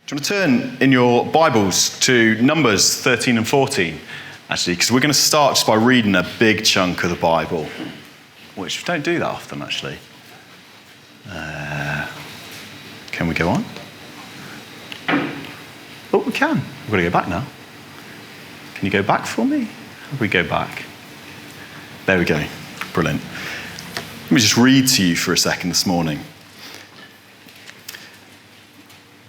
Do you want to turn in your Bibles to Numbers 13 and 14, actually, because we're going to start just by reading a big chunk of the Bible, which we don't do that often, actually. Can we go on? Oh, we can. We've got to go back now. Can you go back for me? How do we go back? There we go. Brilliant. Let me just read to you for a second this morning.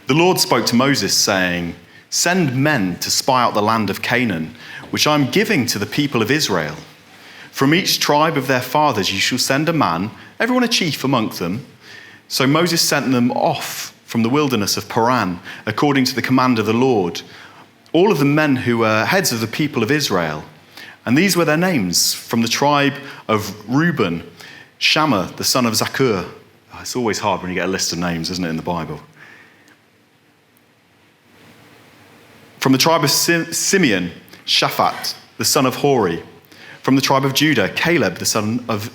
The Lord spoke to Moses, saying, "Send men to spy out the land of Canaan, which I am giving to the people of Israel. From each tribe of their fathers you shall send a man, everyone a chief among them." So Moses sent them off from the wilderness of Paran, according to the command of the Lord, all of the men who were heads of the people of Israel. And these were their names: from the tribe of Reuben, Shammah, the son of Zakur. Oh, it's always hard when you get a list of names, isn't it, in the Bible? From the tribe of Simeon, Shaphat, the son of Hori. From the tribe of Judah, Caleb, the son of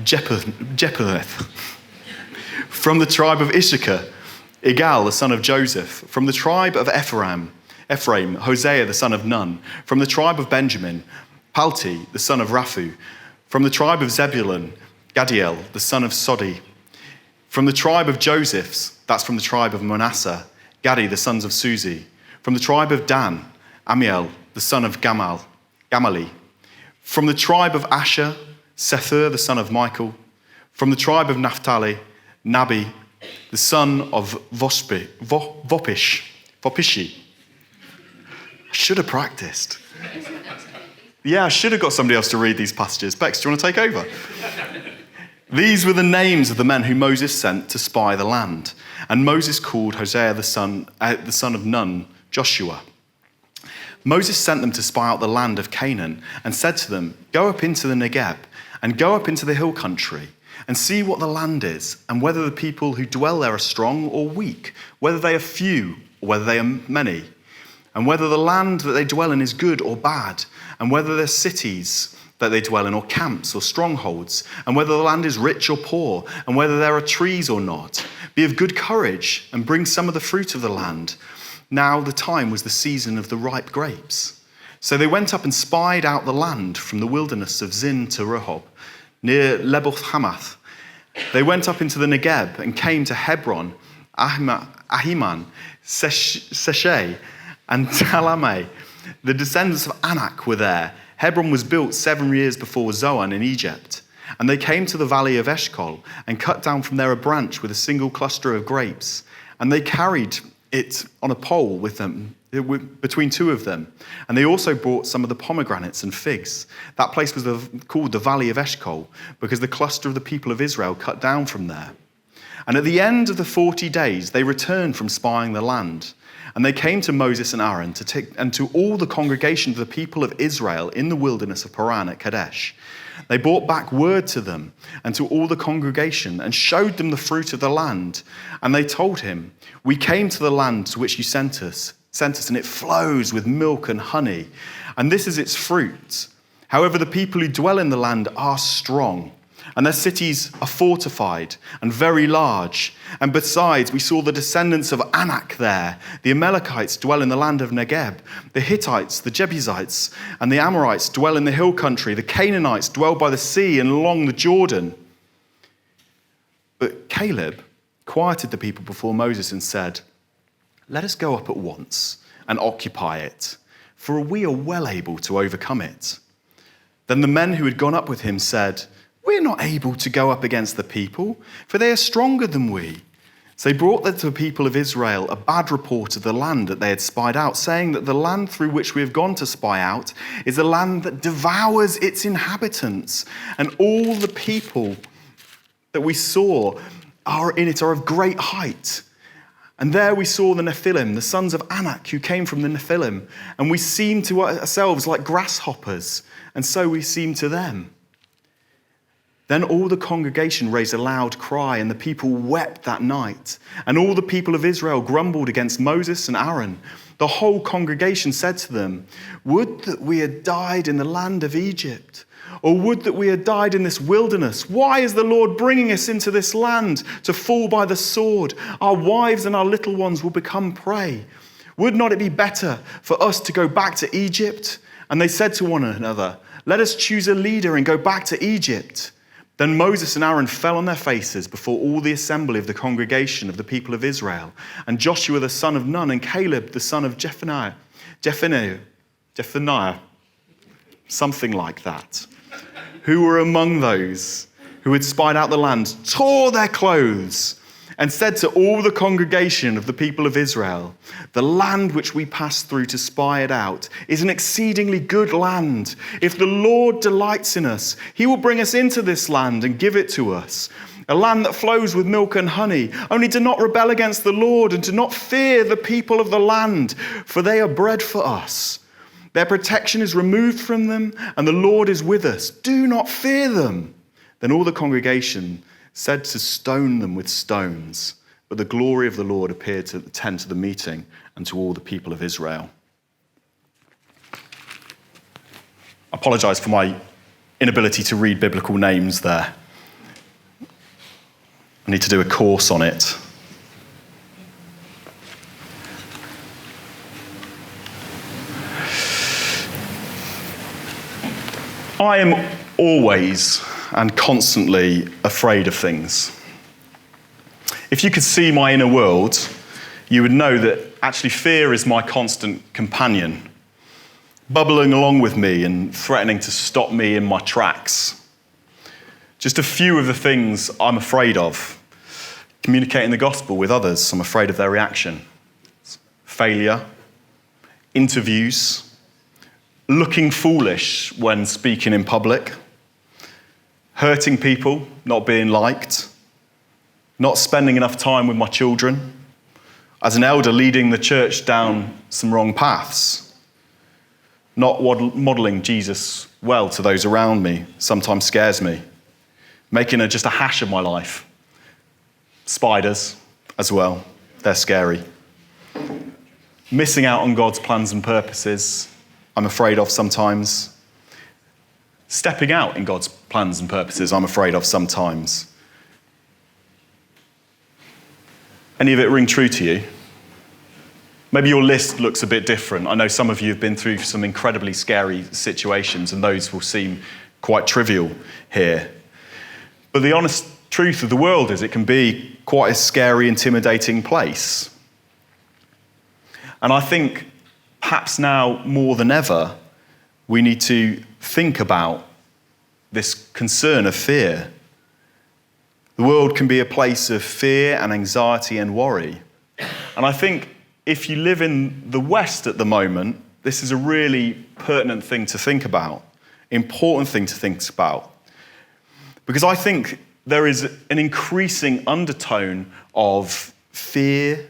Jephtheth. From the tribe of Issachar, Igal, the son of Joseph. From the tribe of Ephraim, Hosea, the son of Nun. From the tribe of Benjamin, Palti, the son of Raphu. From the tribe of Zebulun, Gadiel, the son of Sodi. From the tribe of Joseph's, that's from the tribe of Manasseh, Gadi, the sons of Suzi. From the tribe of Dan, Amiel, the son of Gamali. From the tribe of Asher, Sethur, the son of Michael. From the tribe of Naphtali, Nabi, the son of Vopishi. I should have practiced. Yeah, I should have got somebody else to read these passages. Bex, do you want to take over? These were the names of the men who Moses sent to spy the land. And Moses called Hosea, the son of Nun, Joshua. Moses sent them to spy out the land of Canaan and said to them, "Go up into the Negeb and go up into the hill country and see what the land is, and whether the people who dwell there are strong or weak, whether they are few or whether they are many, and whether the land that they dwell in is good or bad, and whether they're cities that they dwell in, or camps or strongholds, and whether the land is rich or poor, and whether there are trees or not. Be of good courage and bring some of the fruit of the land." Now the time was the season of the ripe grapes. So they went up and spied out the land from the wilderness of Zin to Rehob, near Leboth Hamath. They went up into the Negeb and came to Hebron, Ahiman, Seshai, and Talameh. The descendants of Anak were there. Hebron was built 7 years before Zoan in Egypt. And they came to the valley of Eshcol and cut down from there a branch with a single cluster of grapes. And they carried it on a pole with them, between two of them. And they also brought some of the pomegranates and figs. That place was called the Valley of Eshcol, because the cluster of the people of Israel cut down from there. And at the end of the 40 days, they returned from spying the land. And they came to Moses and Aaron and to all the congregation of the people of Israel in the wilderness of Paran at Kadesh. They brought back word to them and to all the congregation and showed them the fruit of the land. And they told him, "We came to the land to which you sent us, and it flows with milk and honey, and this is its fruit. However, the people who dwell in the land are strong, and their cities are fortified and very large. And besides, we saw the descendants of Anak there. The Amalekites dwell in the land of Negeb. The Hittites, the Jebusites, and the Amorites dwell in the hill country. The Canaanites dwell by the sea and along the Jordan." But Caleb quieted the people before Moses and said, "Let us go up at once and occupy it, for we are well able to overcome it." Then the men who had gone up with him said, "We're not able to go up against the people, for they are stronger than we." So they brought to the people of Israel a bad report of the land that they had spied out, saying that the land through which we have gone to spy out is a land that devours its inhabitants, and all the people that we saw are in it are of great height. And there we saw the Nephilim, the sons of Anak, who came from the Nephilim, and we seemed to ourselves like grasshoppers, and so we seemed to them. Then all the congregation raised a loud cry, and the people wept that night. And all the people of Israel grumbled against Moses and Aaron. The whole congregation said to them, "Would that we had died in the land of Egypt, or would that we had died in this wilderness. Why is the Lord bringing us into this land to fall by the sword? Our wives and our little ones will become prey. Would not it be better for us to go back to Egypt?" And they said to one another, "Let us choose a leader and go back to Egypt." Then Moses and Aaron fell on their faces before all the assembly of the congregation of the people of Israel. And Joshua the son of Nun and Caleb the son of Jephunneh, something like that, who were among those who had spied out the land, tore their clothes and said to all the congregation of the people of Israel, "The land which we passed through to spy it out is an exceedingly good land. If the Lord delights in us, he will bring us into this land and give it to us, a land that flows with milk and honey. Only do not rebel against the Lord and do not fear the people of the land, for they are bread for us. Their protection is removed from them, and the Lord is with us. Do not fear them." Then all the congregation said to stone them with stones, but the glory of the Lord appeared to the tent of the meeting and to all the people of Israel. I apologise for my inability to read biblical names there. I need to do a course on it. I am always and constantly afraid of things. If you could see my inner world, you would know that actually fear is my constant companion, bubbling along with me and threatening to stop me in my tracks. Just a few of the things I'm afraid of. Communicating the gospel with others, I'm afraid of their reaction. Failure, interviews, looking foolish when speaking in public, hurting people, not being liked, not spending enough time with my children, as an elder leading the church down some wrong paths, not modelling Jesus well to those around me sometimes scares me, making just a hash of my life. Spiders as well, they're scary. Missing out on God's plans and purposes, I'm afraid of sometimes. Stepping out in God's plans and purposes, I'm afraid of sometimes. Any of it ring true to you? Maybe your list looks a bit different. I know some of you have been through some incredibly scary situations, and those will seem quite trivial here. But the honest truth of the world is it can be quite a scary, intimidating place. And I think perhaps now more than ever, we need to think about this concern of fear. The world can be a place of fear and anxiety and worry. And I think if you live in the West at the moment, this is a really pertinent thing to think about, important thing to think about. Because I think there is an increasing undertone of fear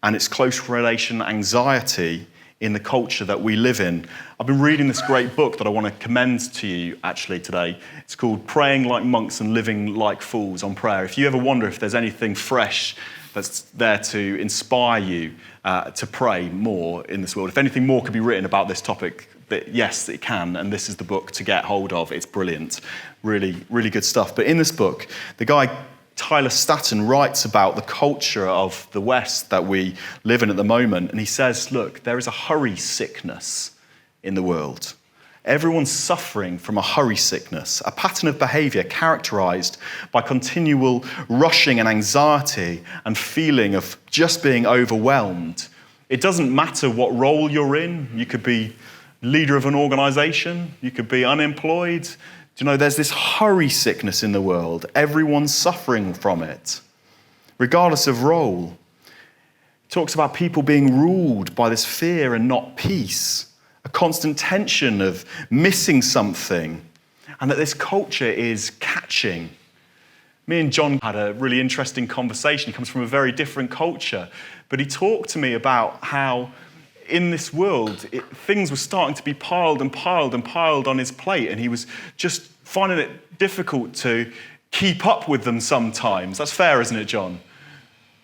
and its close relation anxiety in the culture that we live in. I've been reading this great book that I want to commend to you actually today. It's called Praying Like Monks and Living Like Fools on Prayer. If you ever wonder if there's anything fresh that's there to inspire you to pray more in this world, if anything more could be written about this topic, yes, it can, and this is the book to get hold of. It's brilliant. Really, really good stuff. But in this book, the guy Tyler Staton writes about the culture of the West that we live in at the moment, and he says, look, there is a hurry sickness in the world. Everyone's suffering from a hurry sickness, a pattern of behavior characterized by continual rushing and anxiety and feeling of just being overwhelmed. It doesn't matter what role you're in. You could be leader of an organization. You could be unemployed. Do you know, there's this hurry sickness in the world. Everyone's suffering from it, regardless of role. It talks about people being ruled by this fear and not peace, a constant tension of missing something, and that this culture is catching. Me and John had a really interesting conversation. He comes from a very different culture, but he talked to me about how in this world, things were starting to be piled and piled and piled on his plate, and he was just finding it difficult to keep up with them sometimes. That's fair, isn't it, John?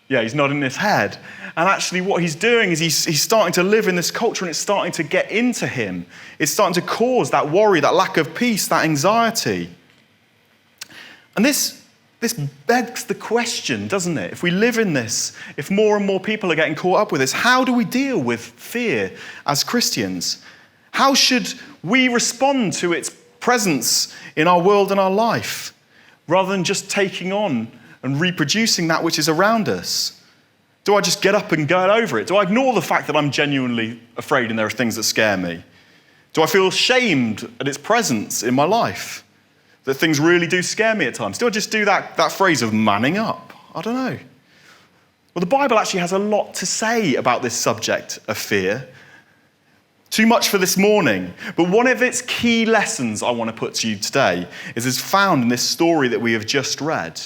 Yeah, he's nodding his head. And actually what he's doing is he's starting to live in this culture, and it's starting to get into him. It's starting to cause that worry, that lack of peace, that anxiety. And this begs the question, doesn't it? If we live in this, if more and more people are getting caught up with this, how do we deal with fear as Christians? How should we respond to its presence in our world and our life, rather than just taking on and reproducing that which is around us? Do I just get up and go over it? Do I ignore the fact that I'm genuinely afraid and there are things that scare me? Do I feel shamed at its presence in my life? That things really do scare me at times? Do I just do that phrase of manning up? I don't know. Well, the Bible actually has a lot to say about this subject of fear. Too much for this morning, but one of its key lessons I want to put to you today is found in this story that we have just read,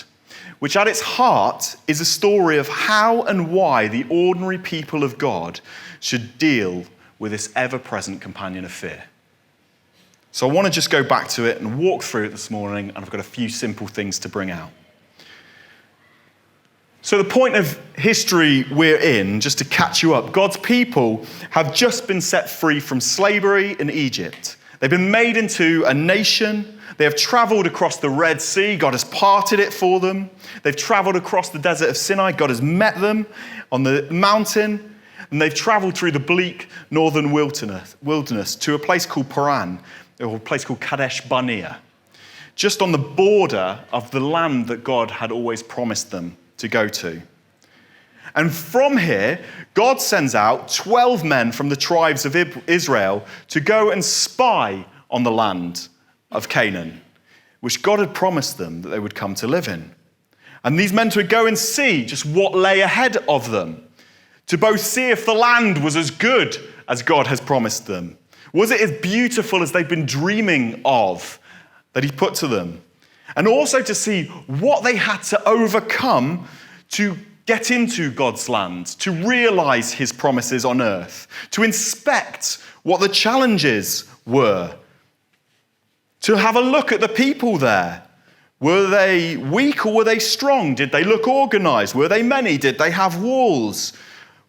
which at its heart is a story of how and why the ordinary people of God should deal with this ever-present companion of fear. So I want to just go back to it and walk through it this morning, and I've got a few simple things to bring out. So the point of history we're in, just to catch you up, God's people have just been set free from slavery in Egypt. They've been made into a nation. They have traveled across the Red Sea. God has parted it for them. They've traveled across the desert of Sinai. God has met them on the mountain. And they've traveled through the bleak northern wilderness to a place called Paran, or a place called Kadesh Barnea, just on the border of the land that God had always promised them to go to. And from here, God sends out 12 men from the tribes of Israel to go and spy on the land of Canaan, which God had promised them that they would come to live in. And these men to go and see just what lay ahead of them, to both see if the land was as good as God has promised them. Was it as beautiful as they've been dreaming of that he put to them? And also to see what they had to overcome to get into God's land, to realize his promises on earth, to inspect what the challenges were, to have a look at the people there. Were they weak or were they strong? Did they look organized? Were they many? Did they have walls?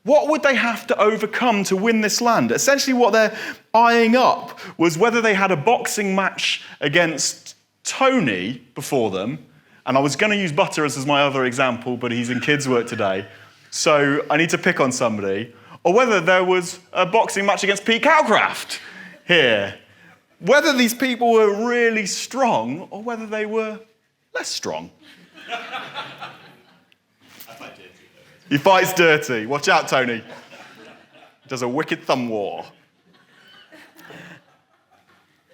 What would they have to overcome to win this land? Essentially what they're eyeing up was whether they had a boxing match against Tony before them, and I was going to use Butters as my other example, but he's in kids' work today, so I need to pick on somebody, or whether there was a boxing match against Pete Calcraft here. Whether these people were really strong, or whether they were less strong. He fights dirty. Watch out, Tony. Does a wicked thumb war.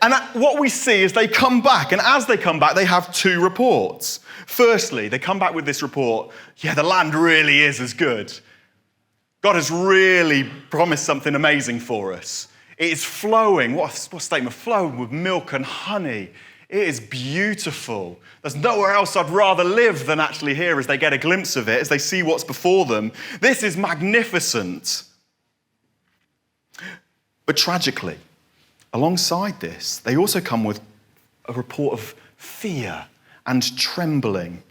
And what we see is they come back, and as they come back, they have two reports. Firstly, they come back with this report, yeah, the land really is as good. God has really promised something amazing for us. It is flowing, what statement, flowing with milk and honey. It is beautiful. There's nowhere else I'd rather live than actually here as they get a glimpse of it, as they see what's before them. This is magnificent. But tragically, alongside this, they also come with a report of fear and trembling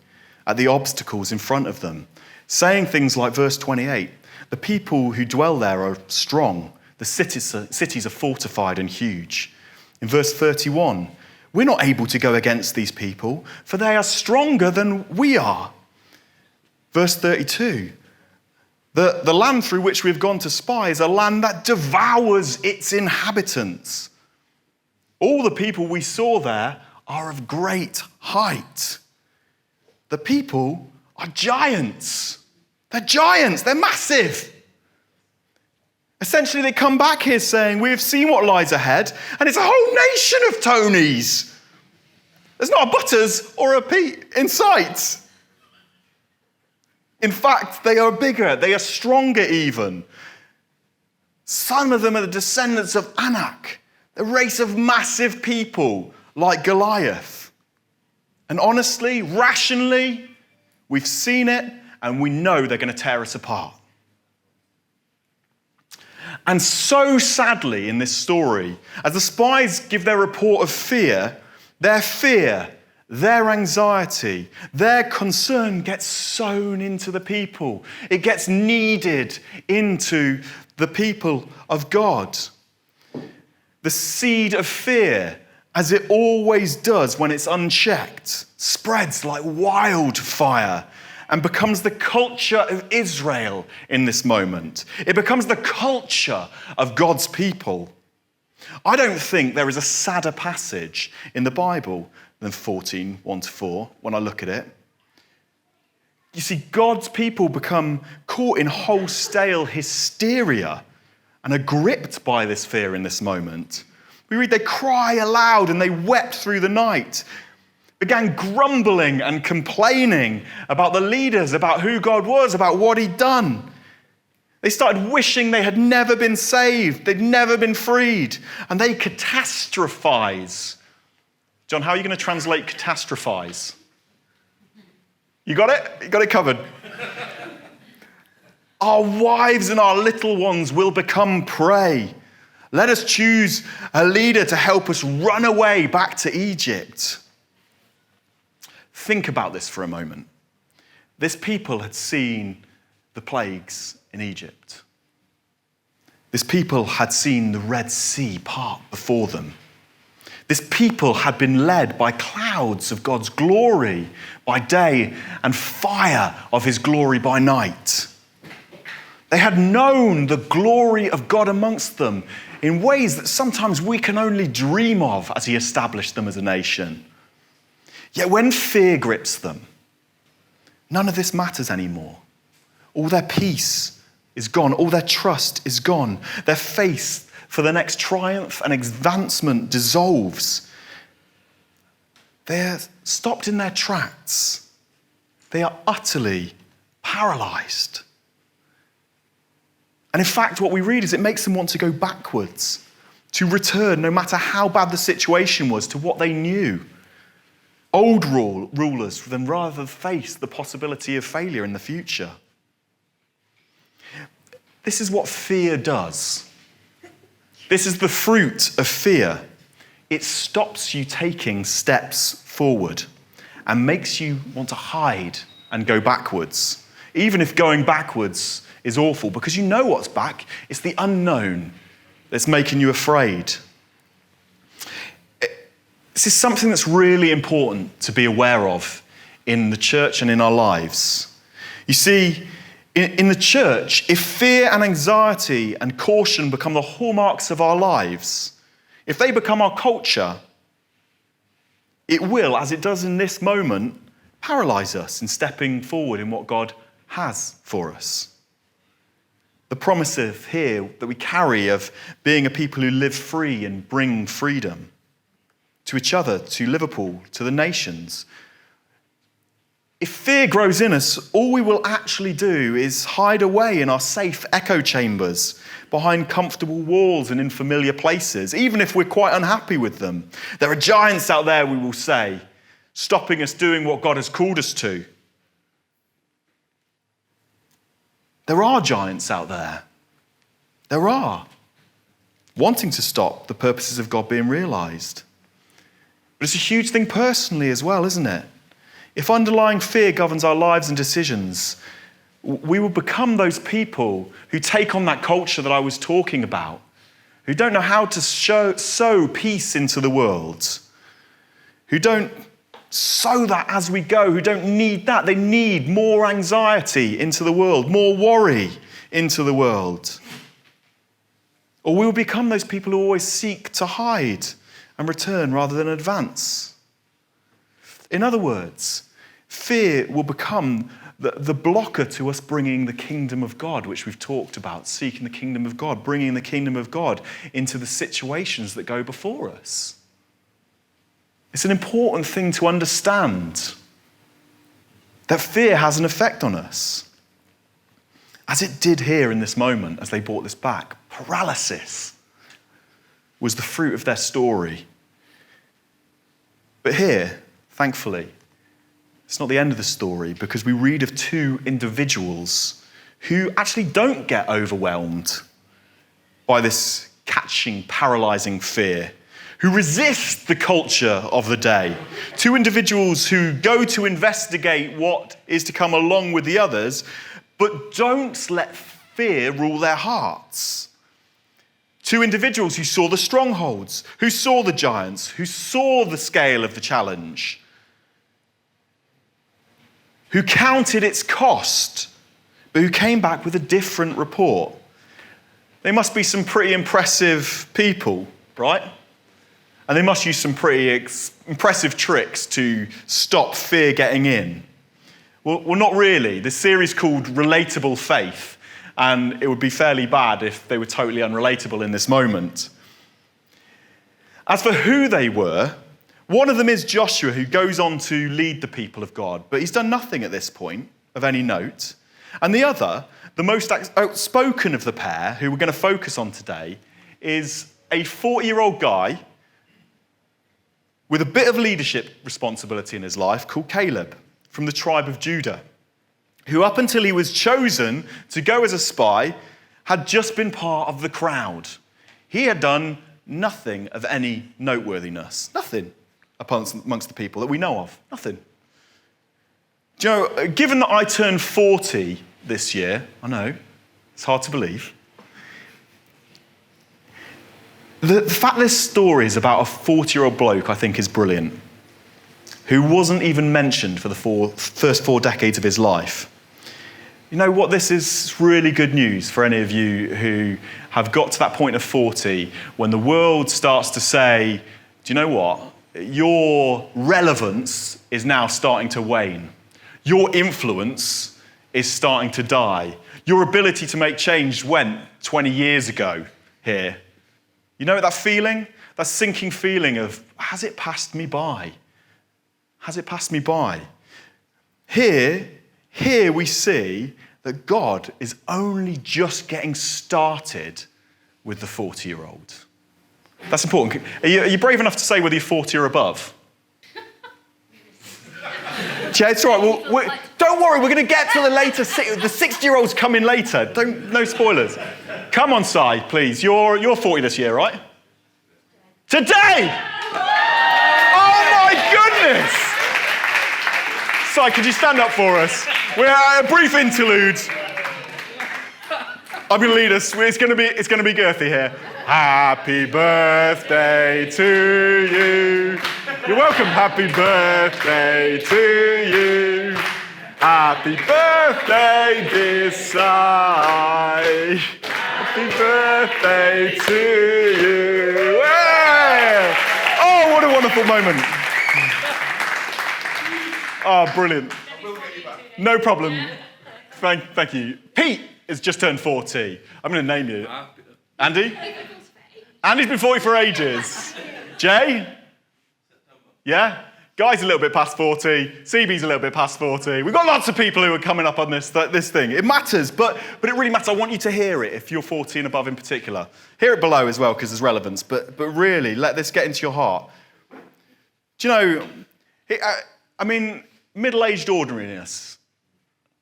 at the obstacles in front of them, saying things like verse 28, the people who dwell there are strong, the cities are fortified and huge. In verse 31, we're not able to go against these people, for they are stronger than we are. Verse 32, the land through which we've gone to spy is a land that devours its inhabitants. All the people we saw there are of great height. The people are giants. They're giants, they're massive. Essentially, they come back here saying, we've seen what lies ahead, and it's a whole nation of Tonys. There's not a Butters or a Pete in sight. In fact, they are bigger, they are stronger even. Some of them are the descendants of Anak, the race of massive people like Goliath. And honestly, rationally, we've seen it, and we know they're going to tear us apart. And so sadly in this story, as the spies give their report of fear, Their fear, their anxiety, their concern gets sown into the people. It gets kneaded into the people of God. The seed of fear, as it always does when it's unchecked, spreads like wildfire and becomes the culture of Israel in this moment. It becomes the culture of God's people. I don't think there is a sadder passage in the Bible than 14, 1-4, when I look at it. You see, God's people become caught in wholesale hysteria and are gripped by this fear in this moment. We read they cry aloud and they wept through the night, began grumbling and complaining about the leaders, about who God was, about what he'd done. They started wishing they had never been saved, they'd never been freed, and they catastrophize. John, how are you going to translate catastrophize? You got it? You got it covered. Our wives and our little ones will become prey. Let us choose a leader to help us run away back to Egypt. Think about this for a moment. This people had seen the plagues in Egypt. This people had seen the Red Sea part before them. This people had been led by clouds of God's glory by day and fire of his glory by night. They had known the glory of God amongst them in ways that sometimes we can only dream of as he established them as a nation. Yet when fear grips them, none of this matters anymore. All their peace is gone. All their trust is gone. Their faith for the next triumph and advancement dissolves. They're stopped in their tracks. They are utterly paralyzed. And in fact, what we read is it makes them want to go backwards, to return, no matter how bad the situation was, to what they knew. Old rulers then rather face the possibility of failure in the future. This is what fear does. This is the fruit of fear. It stops you taking steps forward and makes you want to hide and go backwards, even if going backwards is awful, because you know what's back. It's the unknown that's making you afraid. This is something that's really important to be aware of in the church and in our lives. You see, in the church, if fear and anxiety and caution become the hallmarks of our lives, if they become our culture, it will, as it does in this moment, paralyze us in stepping forward in what God has for us. The promise of here that we carry of being a people who live free and bring freedom to each other, to Liverpool, to the nations. If fear grows in us, all we will actually do is hide away in our safe echo chambers, behind comfortable walls and in familiar places, even if we're quite unhappy with them. There are giants out there, we will say, stopping us doing what God has called us to. There are giants out there. There are. Wanting to stop the purposes of God being realized. But it's a huge thing personally as well, isn't it? If underlying fear governs our lives and decisions, we will become those people who take on that culture that I was talking about, who don't know how to sow peace into the world, who don't sow that as we go, who don't need that. They need more anxiety into the world, more worry into the world. Or we will become those people who always seek to hide and return rather than advance. In other words, fear will become the blocker to us bringing the kingdom of God, which we've talked about, seeking the kingdom of God, bringing the kingdom of God into the situations that go before us. It's an important thing to understand that fear has an effect on us, as it did here in this moment as they brought this back. Paralysis was the fruit of their story. But here, thankfully, it's not the end of the story, because we read of two individuals who actually don't get overwhelmed by this catching, paralyzing fear, who resist the culture of the day. Two individuals who go to investigate what is to come along with the others, but don't let fear rule their hearts. Two individuals who saw the strongholds, who saw the giants, who saw the scale of the challenge, who counted its cost, but who came back with a different report. They must be some pretty impressive people, right? And they must use some pretty impressive tricks to stop fear getting in. Well, not really. The series called Relatable Faith, and it would be fairly bad if they were totally unrelatable in this moment. As for who they were, one of them is Joshua, who goes on to lead the people of God, but he's done nothing at this point of any note. And the other, the most outspoken of the pair, who we're going to focus on today, is a 40-year-old guy with a bit of leadership responsibility in his life called Caleb from the tribe of Judah, who up until he was chosen to go as a spy, had just been part of the crowd. He had done nothing of any noteworthiness. Nothing amongst the people that we know of. Nothing. Do you know, given that I turned 40 this year, I know, it's hard to believe, the fact this story is about a 40-year-old bloke, I think, is brilliant, who wasn't even mentioned for the first 4 decades of his life. You know what? This is really good news for any of you who have got to that point of 40 when the world starts to say, do you know what? Your relevance is now starting to wane. Your influence is starting to die. Your ability to make change went 20 years ago here. You know that feeling? That sinking feeling of, has it passed me by? Has it passed me by? Here we see that God is only just getting started with the 40-year-old. That's important. Are you brave enough to say whether you're 40 or above? Yeah, it's all right. Don't worry, we're going to get to the later. The 60-year-olds come in later. No spoilers. Come on, Si, please. You're 40 this year, right? Today! Oh my goodness! Si, could you stand up for us? We're at a brief interlude. I'm going to lead us. It's going to be girthy here. Happy birthday to you. You're welcome. Happy birthday to you. Happy birthday, dear Si. Happy birthday to you. Hey! Oh, what a wonderful moment. Oh, brilliant. No problem. Thank you. Pete has just turned 40. I'm going to name you. Andy? Andy's been 40 for ages. Jay? Yeah? Guy's a little bit past 40. CB's a little bit past 40. We've got lots of people who are coming up on this thing. It matters, but it really matters. I want you to hear it if you're 40 and above in particular. Hear it below as well because there's relevance, but really let this get into your heart. Do you know, middle-aged ordinariness.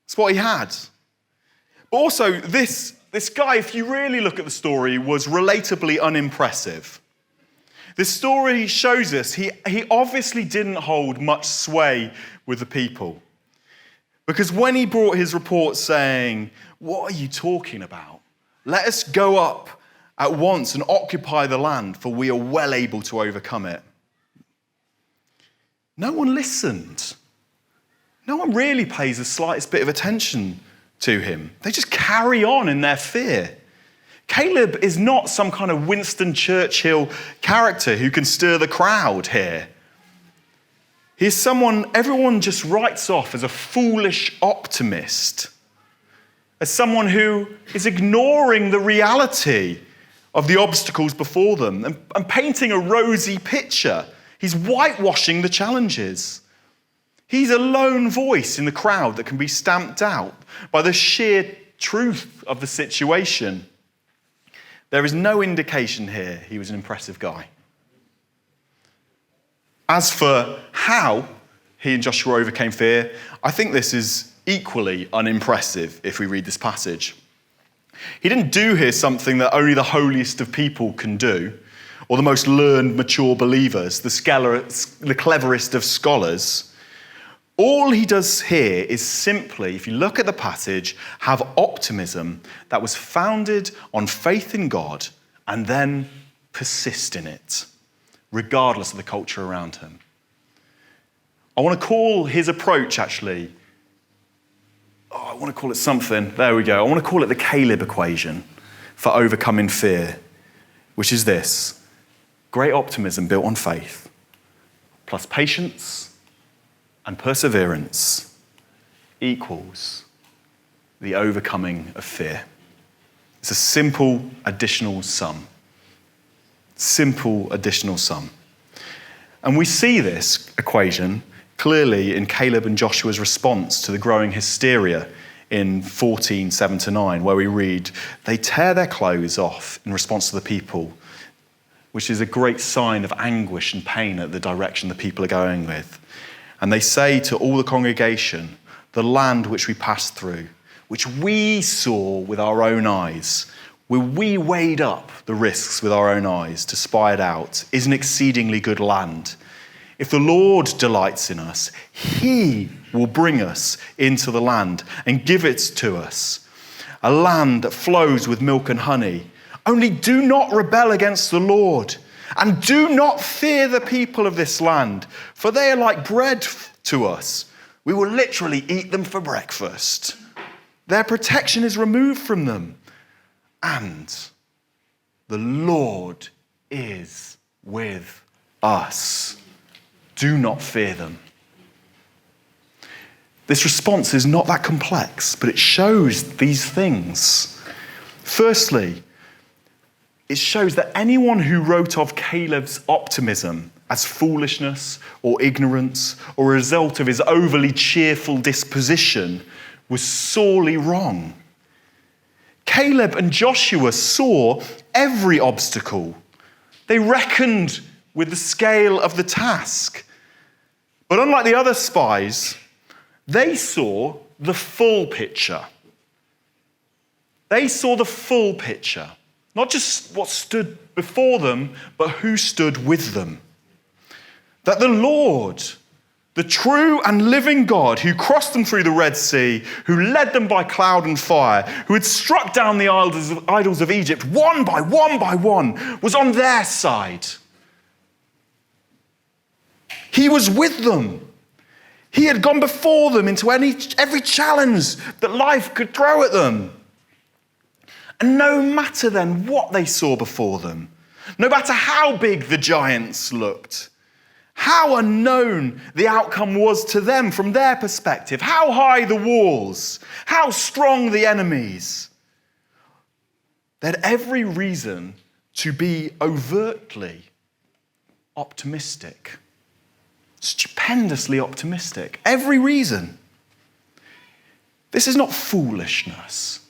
That's what he had. But also, this guy, if you really look at the story, was relatably unimpressive. This story shows us he obviously didn't hold much sway with the people. Because when he brought his report saying, "What are you talking about? Let us go up at once and occupy the land, for we are well able to overcome it." No one listened. No one really pays the slightest bit of attention to him. They just carry on in their fear. Caleb is not some kind of Winston Churchill character who can stir the crowd here. He's someone everyone just writes off as a foolish optimist, as someone who is ignoring the reality of the obstacles before them and painting a rosy picture. He's whitewashing the challenges. He's a lone voice in the crowd that can be stamped out by the sheer truth of the situation. There is no indication here he was an impressive guy. As for how he and Joshua overcame fear, I think this is equally unimpressive if we read this passage. He didn't do here something that only the holiest of people can do, or the most learned, mature believers, the cleverest of scholars. All he does here is simply, if you look at the passage, have optimism that was founded on faith in God and then persist in it, regardless of the culture around him. I want to call his approach, actually, I want to call it something. There we go. I want to call it the Caleb equation for overcoming fear, which is this: great optimism built on faith, plus patience and perseverance equals the overcoming of fear. It's a simple additional sum. Simple additional sum. And we see this equation clearly in Caleb and Joshua's response to the growing hysteria in 14:7-9, where we read, they tear their clothes off in response to the people, which is a great sign of anguish and pain at the direction the people are going with. And they say to all the congregation, the land which we passed through, which we saw with our own eyes, where we weighed up the risks with our own eyes to spy it out, is an exceedingly good land. If the Lord delights in us, he will bring us into the land and give it to us, a land that flows with milk and honey. Only do not rebel against the Lord, and do not fear the people of this land, for they are like bread to us. We will literally eat them for breakfast. Their protection is removed from them, and the Lord is with us. Do not fear them. This response is not that complex, but it shows these things. Firstly, it shows that anyone who wrote of Caleb's optimism as foolishness or ignorance or a result of his overly cheerful disposition was sorely wrong. Caleb and Joshua saw every obstacle. They reckoned with the scale of the task. But unlike the other spies, they saw the full picture. They saw the full picture. Not just what stood before them, but who stood with them. That the Lord, the true and living God who crossed them through the Red Sea, who led them by cloud and fire, who had struck down the idols of Egypt one by one, was on their side. He was with them. He had gone before them into every challenge that life could throw at them. And no matter then what they saw before them, no matter how big the giants looked, how unknown the outcome was to them from their perspective, how high the walls, how strong the enemies, they had every reason to be overtly optimistic, stupendously optimistic. Every reason. This is not foolishness.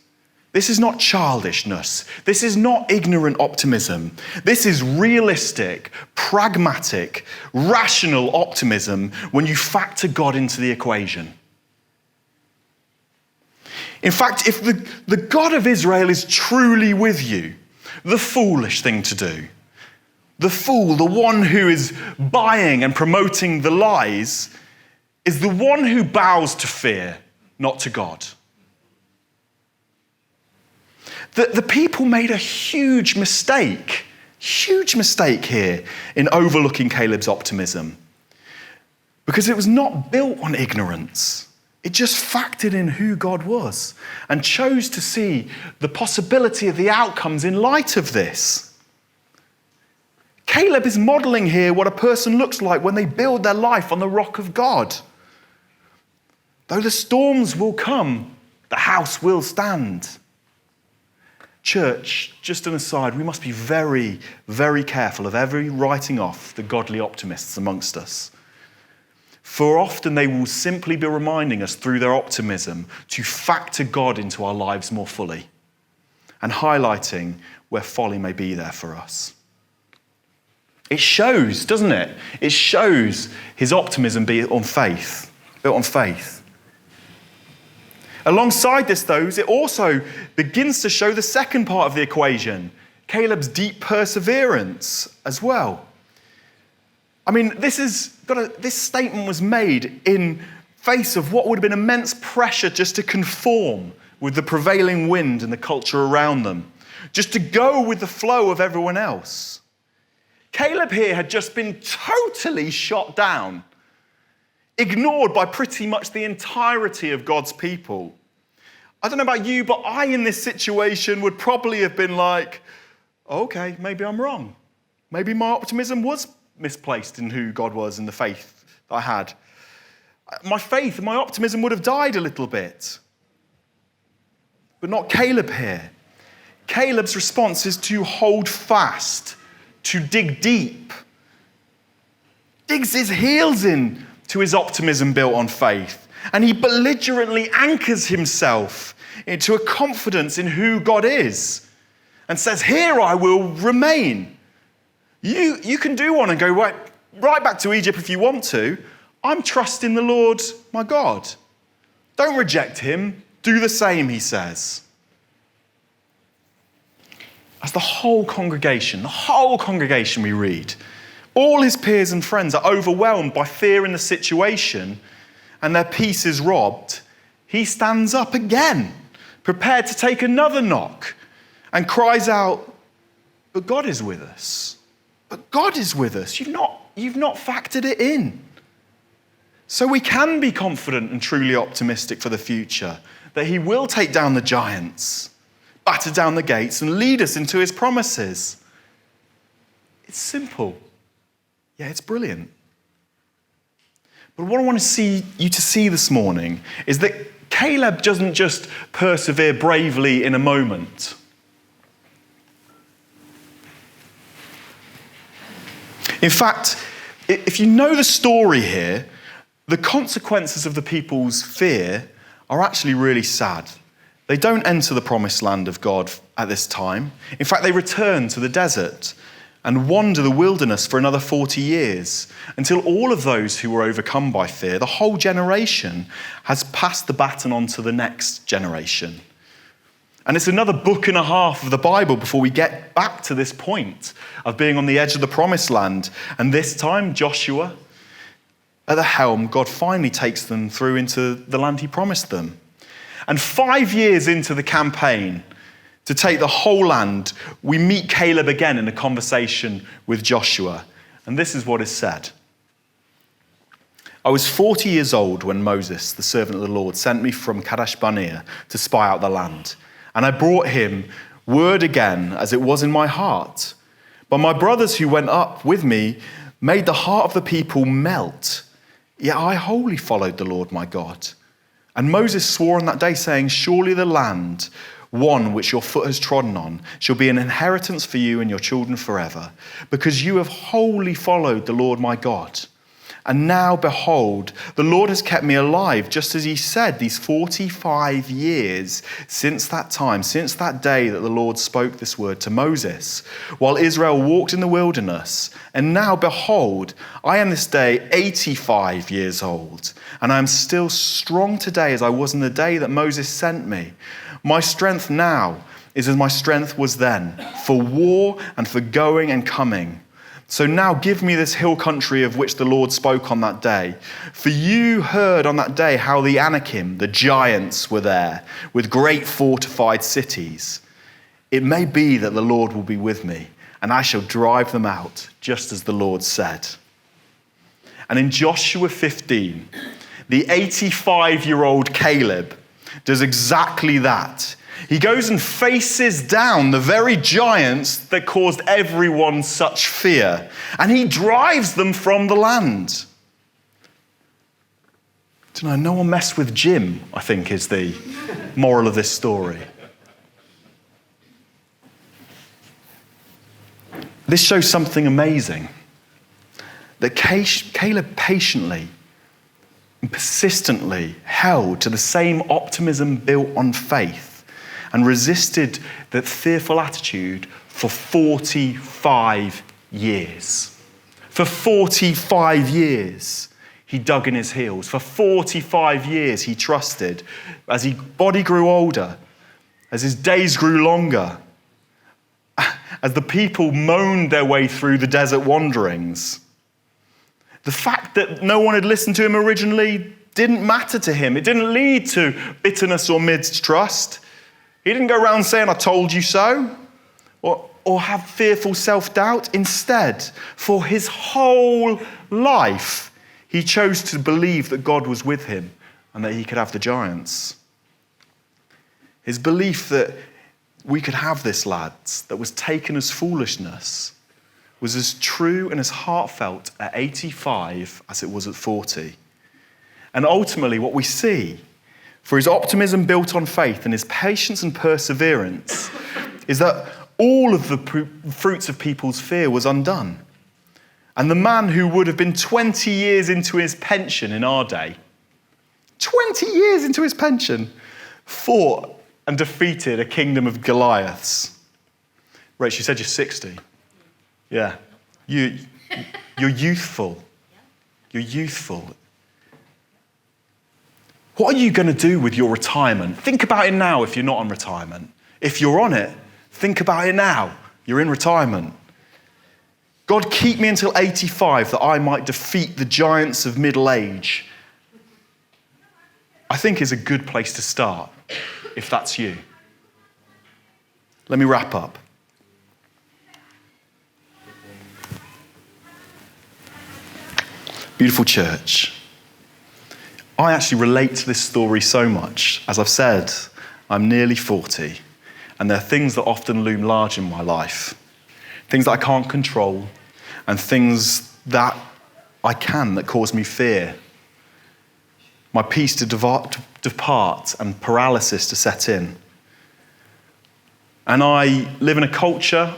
This is not childishness. This is not ignorant optimism. This is realistic, pragmatic, rational optimism when you factor God into the equation. In fact, if the God of Israel is truly with you, the foolish thing to do, the fool, the one who is buying and promoting the lies, is the one who bows to fear, not to God. The people made a huge mistake here in overlooking Caleb's optimism, because it was not built on ignorance. It just factored in who God was and chose to see the possibility of the outcomes in light of this. Caleb is modeling here what a person looks like when they build their life on the rock of God. Though the storms will come, the house will stand. Church, just an aside, we must be very, very careful of every writing off the godly optimists amongst us. For often they will simply be reminding us through their optimism to factor God into our lives more fully and highlighting where folly may be there for us. It shows, doesn't it? It shows his optimism built on faith. Alongside this, though, it also begins to show the second part of the equation. Caleb's deep perseverance as well. I mean, this statement was made in face of what would have been immense pressure just to conform with the prevailing wind and the culture around them, just to go with the flow of everyone else. Caleb here had just been totally shot down, ignored by pretty much the entirety of God's people. I don't know about you, but I, in this situation, would probably have been like, okay, maybe I'm wrong. Maybe my optimism was misplaced in who God was and the faith that I had. My faith and my optimism would have died a little bit. But not Caleb here. Caleb's response is to hold fast, to dig deep. Digs his heels in to his optimism built on faith. And he belligerently anchors himself into a confidence in who God is and says, here I will remain. You can do one and go right back to Egypt if you want to. I'm trusting the Lord, my God. Don't reject him. Do the same, he says. As the whole congregation we read, all his peers and friends are overwhelmed by fear in the situation and their peace is robbed, he stands up again, prepared to take another knock, and cries out, but God is with us. But God is with us. You've not factored it in. So we can be confident and truly optimistic for the future that he will take down the giants, batter down the gates, and lead us into his promises. It's simple. Yeah, it's brilliant. But what I want you to see this morning is that Caleb doesn't just persevere bravely in a moment. In fact, if you know the story here, the consequences of the people's fear are actually really sad. They don't enter the promised land of God at this time. In fact, they return to the desert and wander the wilderness for another 40 years until all of those who were overcome by fear, the whole generation, has passed the baton on to the next generation. And it's another book and a half of the Bible before we get back to this point of being on the edge of the promised land. And this time, Joshua, at the helm, God finally takes them through into the land he promised them. And 5 years into the campaign to take the whole land, we meet Caleb again in a conversation with Joshua. And this is what is said. I was 40 years old when Moses, the servant of the Lord, sent me from Kadesh Barnea to spy out the land. And I brought him word again as it was in my heart. But my brothers who went up with me made the heart of the people melt. Yet I wholly followed the Lord my God. And Moses swore on that day, saying, surely the land, one which your foot has trodden on, shall be an inheritance for you and your children forever, because you have wholly followed the Lord my God. And now, behold, the Lord has kept me alive, just as he said, these 45 years since that time, since that day that the Lord spoke this word to Moses, while Israel walked in the wilderness. And now, behold, I am this day 85 years old, and I am still strong today as I was in the day that Moses sent me. My strength now is as my strength was then, for war and for going and coming. So now give me this hill country of which the Lord spoke on that day. For you heard on that day how the Anakim, the giants, were there, with great fortified cities. It may be that the Lord will be with me, and I shall drive them out, just as the Lord said. And in Joshua 15, the 85-year-old Caleb does exactly that. He goes and faces down the very giants that caused everyone such fear, and he drives them from the land. Don't know, no one messed with Jim, I think, is the moral of this story. This shows something amazing, that Caleb patiently and persistently held to the same optimism built on faith and resisted that fearful attitude for 45 years. For 45 years, he dug in his heels. For 45 years, he trusted. As his body grew older, as his days grew longer, as the people moaned their way through the desert wanderings. The fact that no one had listened to him originally didn't matter to him. It didn't lead to bitterness or mistrust. He didn't go around saying, "I told you so," or have fearful self-doubt. Instead, for his whole life, he chose to believe that God was with him and that he could have the giants. His belief that we could have this, lads, that was taken as foolishness, was as true and as heartfelt at 85 as it was at 40. And ultimately, what we see, for his optimism built on faith and his patience and perseverance, is that all of the fruits of people's fear was undone. And the man who would have been 20 years into his pension in our day, 20 years into his pension, fought and defeated a kingdom of Goliaths. Rach, you said you're 60. Yeah. You're youthful. You're youthful. What are you going to do with your retirement? Think about it now if you're not on retirement. If you're on it, think about it now. You're in retirement. God, keep me until 85 that I might defeat the giants of middle age. I think is a good place to start, if that's you. Let me wrap up. Beautiful church. I actually relate to this story so much. As I've said, I'm nearly 40, and there are things that often loom large in my life. Things that I can't control, and things that I can that cause me fear. My peace to depart and paralysis to set in. And I live in a culture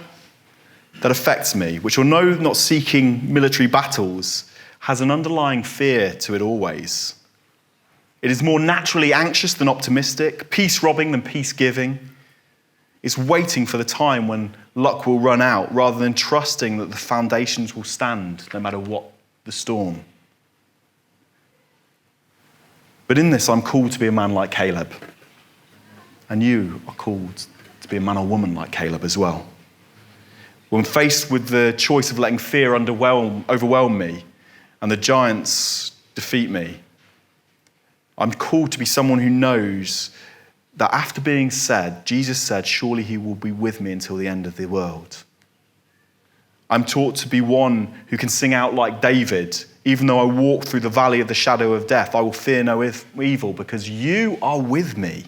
that affects me, which although not seeking military battles, has an underlying fear to it always. It is more naturally anxious than optimistic, peace-robbing than peace-giving. It's waiting for the time when luck will run out rather than trusting that the foundations will stand no matter what the storm. But in this, I'm called to be a man like Caleb. And you are called to be a man or woman like Caleb as well. When faced with the choice of letting fear overwhelm me and the giants defeat me, I'm called to be someone who knows that after being said, Jesus said, surely he will be with me until the end of the world. I'm taught to be one who can sing out like David, even though I walk through the valley of the shadow of death, I will fear no evil because you are with me.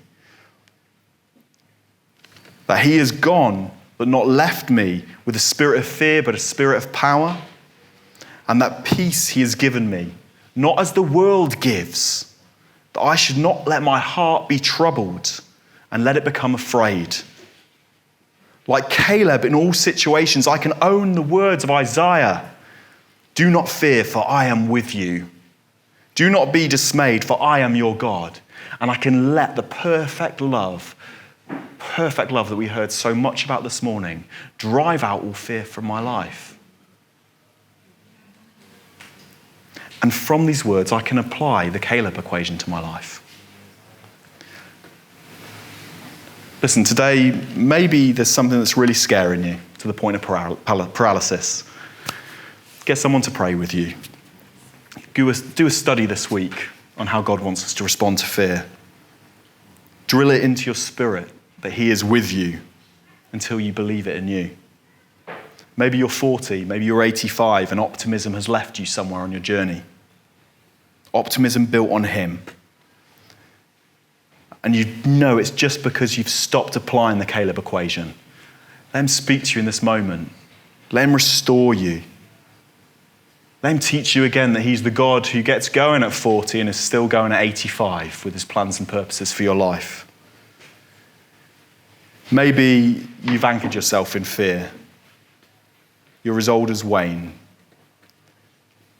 That he has gone, but not left me with a spirit of fear, but a spirit of power. And that peace he has given me, not as the world gives, that I should not let my heart be troubled and let it become afraid. Like Caleb, in all situations, I can own the words of Isaiah. Do not fear, for I am with you. Do not be dismayed, for I am your God. And I can let the perfect love that we heard so much about this morning, drive out all fear from my life. And from these words, I can apply the Caleb equation to my life. Listen, today, maybe there's something that's really scaring you to the point of paralysis. Get someone to pray with you. Do a study this week on how God wants us to respond to fear. Drill it into your spirit that he is with you until you believe it in you. Maybe you're 40, maybe you're 85, and optimism has left you somewhere on your journey. Optimism built on him. And you know it's just because you've stopped applying the Caleb equation. Let him speak to you in this moment. Let him restore you. Let him teach you again that he's the God who gets going at 40 and is still going at 85 with his plans and purposes for your life. Maybe you've anchored yourself in fear. You're as old as Wayne.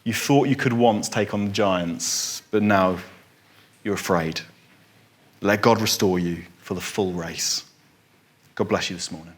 You thought you could once take on the giants, but now you're afraid. Let God restore you for the full race. God bless you this morning.